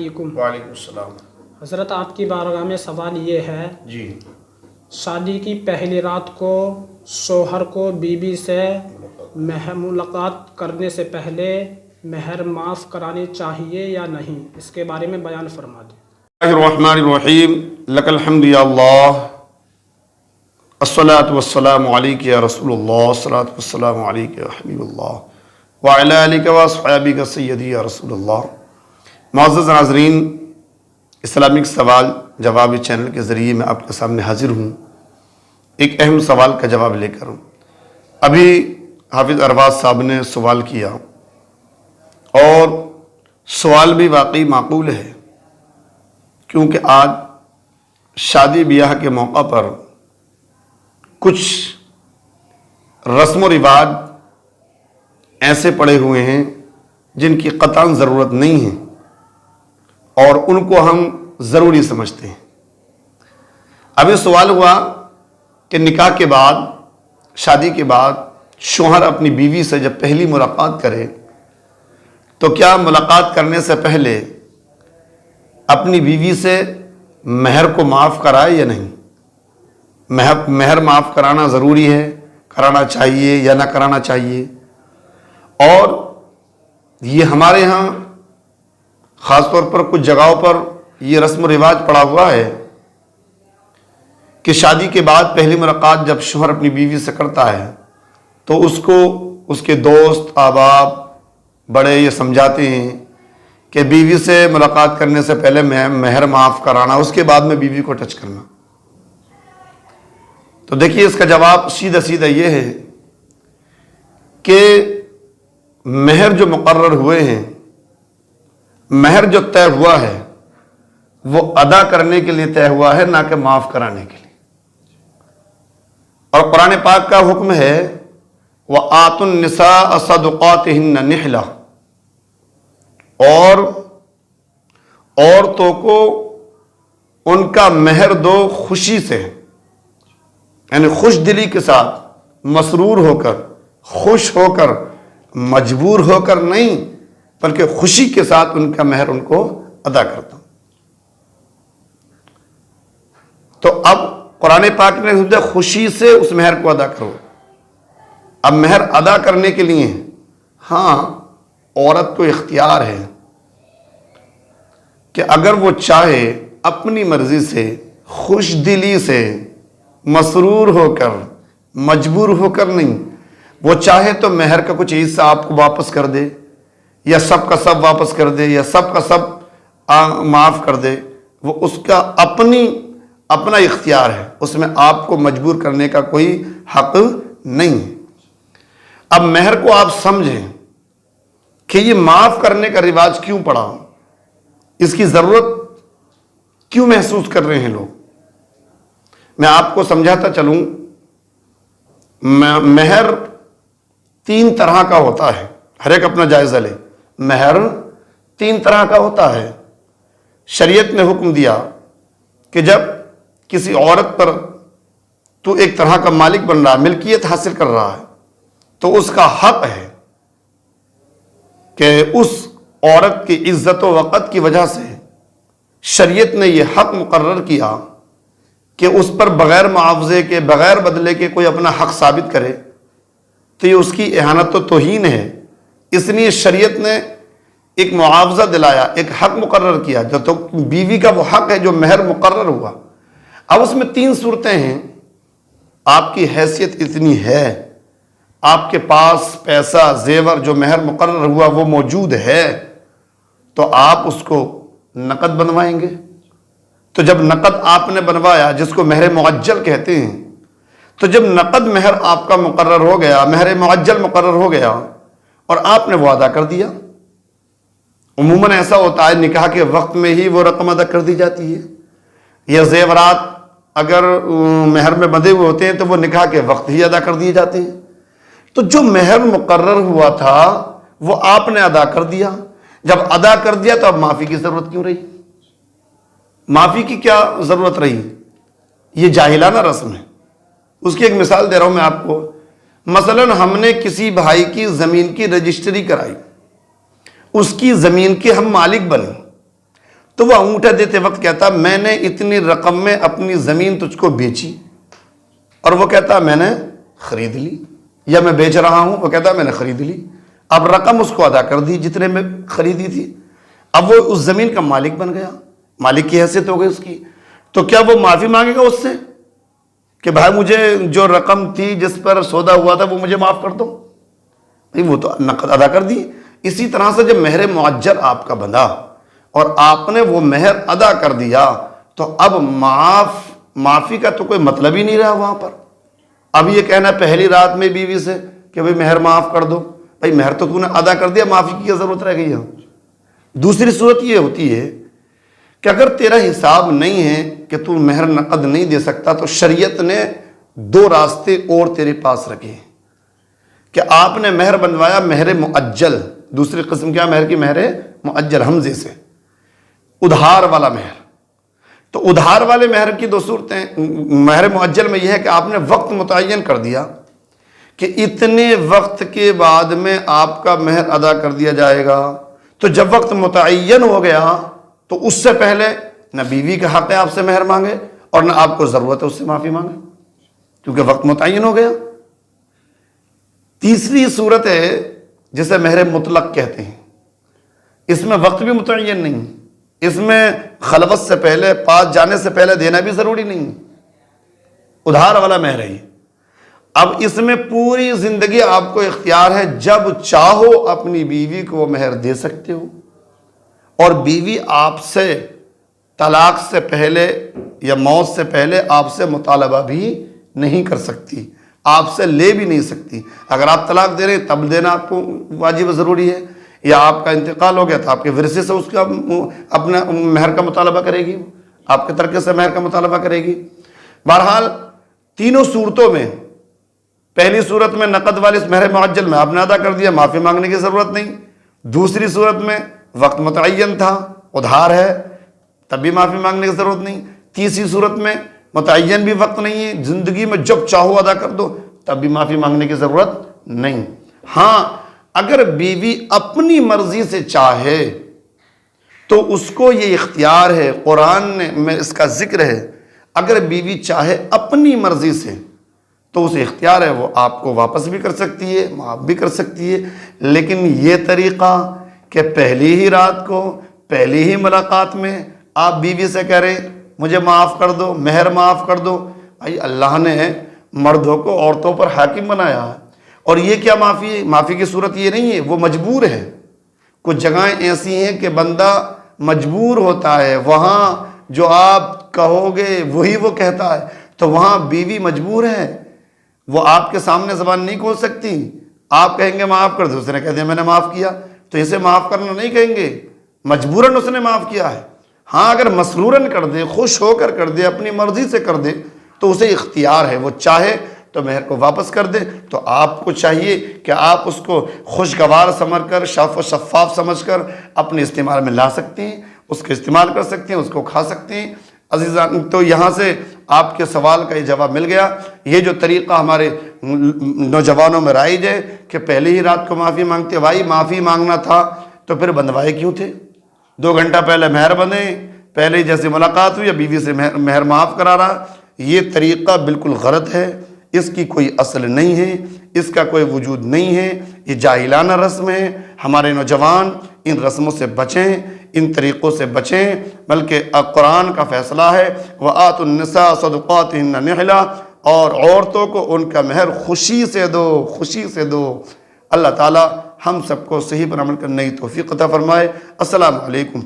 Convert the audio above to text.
علیکم۔ وعلیکم السلام۔ حضرت آپ کی بارگاہ میں سوال یہ ہے، جی، شادی کی پہلی رات کو شوہر کو بیوی سے ملاقات کرنے سے پہلے مہر معاف کرانی چاہیے یا نہیں، اس کے بارے میں بیان فرما دیں۔ بسم اللہ الرحمن الرحیم، لک الحمد یا اللہ، الصلاۃ والسلام علیک یا رسول اللہ، الصلاۃ والسلام علیک یا حبیب اللہ، وعلی آلک واصحابک سیدی یا رسول اللہ۔ معزز ناظرین، اسلامک سوال جواب چینل کے ذریعے میں آپ کے سامنے حاضر ہوں، ایک اہم سوال کا جواب لے کر۔ ابھی حافظ ارواز صاحب نے سوال کیا اور سوال بھی واقعی معقول ہے، کیونکہ آج شادی بیاہ کے موقع پر کچھ رسم و رواج ایسے پڑے ہوئے ہیں جن کی قطعاً ضرورت نہیں ہے اور ان کو ہم ضروری سمجھتے ہیں۔ ابھی سوال ہوا کہ نکاح کے بعد، شادی کے بعد شوہر اپنی بیوی سے جب پہلی ملاقات کرے تو کیا ملاقات کرنے سے پہلے اپنی بیوی سے مہر کو معاف کرائے یا نہیں؟ مہر معاف کرانا ضروری ہے، کرانا چاہیے یا نہ کرانا چاہیے؟ اور یہ ہمارے ہاں خاص طور پر کچھ جگہوں پر یہ رسم و رواج پڑا ہوا ہے کہ شادی کے بعد پہلی ملاقات جب شوہر اپنی بیوی سے کرتا ہے تو اس کو اس کے دوست احباب بڑے یہ سمجھاتے ہیں کہ بیوی سے ملاقات کرنے سے پہلے مہر معاف کرانا، اس کے بعد میں بیوی کو ٹچ کرنا۔ تو دیکھیے اس کا جواب سیدھا سیدھا یہ ہے کہ مہر جو مقرر ہوئے ہیں، مہر جو طے ہوا ہے وہ ادا کرنے کے لیے طے ہوا ہے، نہ کہ معاف کرانے کے لیے۔ اور قرآن پاک کا حکم ہے وَآتُوا النِّسَاءَ صَدُقَاتِهِنَّ نِحْلَةً، اور عورتوں کو ان کا مہر دو خوشی سے، یعنی خوش دلی کے ساتھ، مسرور ہو کر، خوش ہو کر، مجبور ہو کر نہیں، بلکہ خوشی کے ساتھ ان کا مہر ان کو ادا کرتا۔ تو اب قرآن پاک نے خوشی سے اس مہر کو ادا کرو۔ اب مہر ادا کرنے کے لیے ہاں عورت کو اختیار ہے کہ اگر وہ چاہے اپنی مرضی سے، خوش دلی سے، مسرور ہو کر، مجبور ہو کر نہیں، وہ چاہے تو مہر کا کچھ حصہ آپ کو واپس کر دے، یا سب کا سب واپس کر دے، یا سب کا سب معاف کر دے۔ وہ اس کا اپنا اختیار ہے، اس میں آپ کو مجبور کرنے کا کوئی حق نہیں ہے۔ اب مہر کو آپ سمجھیں کہ یہ معاف کرنے کا رواج کیوں پڑا، اس کی ضرورت کیوں محسوس کر رہے ہیں لوگ۔ میں آپ کو سمجھاتا چلوں، مہر 3 طرح کا ہوتا ہے، ہر ایک اپنا جائزہ لے۔ مہر 3 طرح کا ہوتا ہے۔ شریعت نے حکم دیا کہ جب کسی عورت پر تو ایک طرح کا مالک بن رہا ہے، ملکیت حاصل کر رہا ہے، تو اس کا حق ہے کہ اس عورت کی عزت و وقت کی وجہ سے شریعت نے یہ حق مقرر کیا کہ اس پر بغیر معاوضے کے، بغیر بدلے کے کوئی اپنا حق ثابت کرے تو یہ اس کی اہانت و توہین ہے۔ اس لیے شریعت نے ایک معاوضہ دلایا، ایک حق مقرر کیا، جو تو بیوی کا وہ حق ہے جو مہر مقرر ہوا۔ اب اس میں 3 صورتیں ہیں۔ آپ کی حیثیت اتنی ہے، آپ کے پاس پیسہ، زیور، جو مہر مقرر ہوا وہ موجود ہے، تو آپ اس کو نقد بنوائیں گے۔ تو جب نقد آپ نے بنوایا، جس کو مہر معجل کہتے ہیں، تو جب نقد مہر آپ کا مقرر ہو گیا، مہر معجل مقرر ہو گیا اور آپ نے وہ ادا کر دیا۔ عموماً ایسا ہوتا ہے نکاح کے وقت میں ہی وہ رقم ادا کر دی جاتی ہے، یا زیورات اگر مہر میں بندھے ہوئے ہوتے ہیں تو وہ نکاح کے وقت ہی ادا کر دیے جاتے ہیں۔ تو جو مہر مقرر ہوا تھا وہ آپ نے ادا کر دیا۔ جب ادا کر دیا تو اب معافی کی ضرورت کیوں رہی؟ معافی کی کیا ضرورت رہی؟ یہ جاہلانہ رسم ہے۔ اس کی ایک مثال دے رہا ہوں میں آپ کو۔ مثلا ہم نے کسی بھائی کی زمین کی رجسٹری کرائی، اس کی زمین کے ہم مالک بنے، تو وہ انگوٹھا دیتے وقت کہتا میں نے اتنی رقم میں اپنی زمین تجھ کو بیچی، اور وہ کہتا میں نے خرید لی، یا میں بیچ رہا ہوں، وہ کہتا میں نے خرید لی۔ اب رقم اس کو ادا کر دی جتنے میں خریدی تھی، اب وہ اس زمین کا مالک بن گیا، مالک کی حیثیت ہو گئی اس کی، تو کیا وہ معافی مانگے گا اس سے کہ بھائی مجھے جو رقم تھی جس پر سودا ہوا تھا وہ مجھے معاف کر دو؟ نہیں، وہ تو نقد ادا کر دی۔ اسی طرح سے جب مہر معجل آپ کا بندھا اور آپ نے وہ مہر ادا کر دیا تو اب معافی کا تو کوئی مطلب ہی نہیں رہا وہاں پر۔ اب یہ کہنا پہلی رات میں بیوی سے کہ بھائی مہر معاف کر دو، بھائی مہر تو نے ادا کر دیا، معافی کی کیا ضرورت رہ گئی ہے؟ دوسری صورت یہ ہوتی ہے کہ اگر تیرا حساب نہیں ہے کہ تو مہر نقد نہیں دے سکتا، تو شریعت نے دو راستے اور تیرے پاس رکھے ہیں کہ آپ نے مہر بنوایا مہر معجل، دوسری قسم کیا مہر کی؟ مہر معجل، حمزے سے، ادھار والا مہر۔ تو ادھار والے مہر کی دو صورتیں، مہر معجل میں یہ ہے کہ آپ نے وقت متعین کر دیا کہ اتنے وقت کے بعد میں آپ کا مہر ادا کر دیا جائے گا، تو جب وقت متعین ہو گیا تو اس سے پہلے نہ بیوی کا حق ہے آپ سے مہر مانگے اور نہ آپ کو ضرورت ہے اس سے معافی مانگے، کیونکہ وقت متعین ہو گیا۔ تیسری صورت ہے جسے مہر مطلق کہتے ہیں، اس میں وقت بھی متعین نہیں، اس میں خلوت سے پہلے، پاس جانے سے پہلے دینا بھی ضروری نہیں، ادھار والا مہر ہے یہ۔ اب اس میں پوری زندگی آپ کو اختیار ہے، جب چاہو اپنی بیوی کو وہ مہر دے سکتے ہو، اور بیوی آپ سے طلاق سے پہلے یا موت سے پہلے آپ سے مطالبہ بھی نہیں کر سکتی، آپ سے لے بھی نہیں سکتی۔ اگر آپ طلاق دے رہے ہیں تب دینا آپ کو واجب و ضروری ہے، یا آپ کا انتقال ہو گیا تو آپ کے ورثے سے اس کا اپنا مہر کا مطالبہ کرے گی، آپ کے ترکے سے مہر کا مطالبہ کرے گی۔ بہرحال تینوں صورتوں میں، پہلی صورت میں نقد والی اس مہر معجل میں آپ نے ادا کر دیا، معافی مانگنے کی ضرورت نہیں۔ دوسری صورت میں وقت متعین تھا، ادھار ہے، تب بھی معافی مانگنے کی ضرورت نہیں۔ تیسری صورت میں متعین بھی وقت نہیں ہے، زندگی میں جب چاہو ادا کر دو، تب بھی معافی مانگنے کی ضرورت نہیں۔ ہاں، اگر بیوی اپنی مرضی سے چاہے تو اس کو یہ اختیار ہے، قرآن میں اس کا ذکر ہے، اگر بیوی چاہے اپنی مرضی سے تو اسے اختیار ہے، وہ آپ کو واپس بھی کر سکتی ہے، معاف بھی کر سکتی ہے۔ لیکن یہ طریقہ کہ پہلی ہی رات کو، پہلی ہی ملاقات میں آپ بیوی سے کہہ رہے مجھے معاف کر دو، مہر معاف کر دو، بھائی اللہ نے مردوں کو عورتوں پر حاکم بنایا ہے، اور یہ کیا معافی ہے؟ معافی کی صورت یہ نہیں ہے، وہ مجبور ہے۔ کچھ جگہیں ایسی ہیں کہ بندہ مجبور ہوتا ہے، وہاں جو آپ کہو گے وہی وہ کہتا ہے، تو وہاں بیوی مجبور ہے، وہ آپ کے سامنے زبان نہیں کھول سکتی۔ آپ کہیں گے معاف کر دو، اس نے کہہ دیا میں نے معاف کیا، تو اسے معاف کرنا نہیں کہیں گے، مجبوراً اس نے معاف کیا ہے۔ ہاں، اگر مسروراً کر دے، خوش ہو کر دے، اپنی مرضی سے کر دے، تو اسے اختیار ہے، وہ چاہے تو مہر کو واپس کر دے۔ تو آپ کو چاہیے کہ آپ اس کو خوشگوار سمجھ کر، شاف و شفاف سمجھ کر اپنے استعمال میں لا سکتے ہیں، اس کا استعمال کر سکتے ہیں، اس کو کھا سکتے ہیں۔ عزیزان، تو یہاں سے آپ کے سوال کا یہ جواب مل گیا۔ یہ جو طریقہ ہمارے نوجوانوں میں رائج ہے کہ پہلے ہی رات کو معافی مانگتے، بھائی معافی مانگنا تھا تو پھر بندھوائے کیوں تھے؟ 2 گھنٹہ پہلے مہر بندھے، پہلے ہی جیسے ملاقات ہوئی یا بیوی سے مہر معاف کرا رہا۔ یہ طریقہ بالکل غلط ہے، اس کی کوئی اصل نہیں ہے، اس کا کوئی وجود نہیں ہے، یہ جاہلانہ رسم ہے۔ ہمارے نوجوان ان رسموں سے بچیں، ان طریقوں سے بچیں، بلکہ قرآن کا فیصلہ ہے وَآتُوا النِّسَاءَ صَدُقَاتِهِنَّ نِحْلَةً، اور عورتوں کو ان کا مہر خوشی سے دو، خوشی سے دو۔ اللہ تعالی ہم سب کو صحیح پر عمل کرنے کی توفیق عطا فرمائے۔ السلام علیکم۔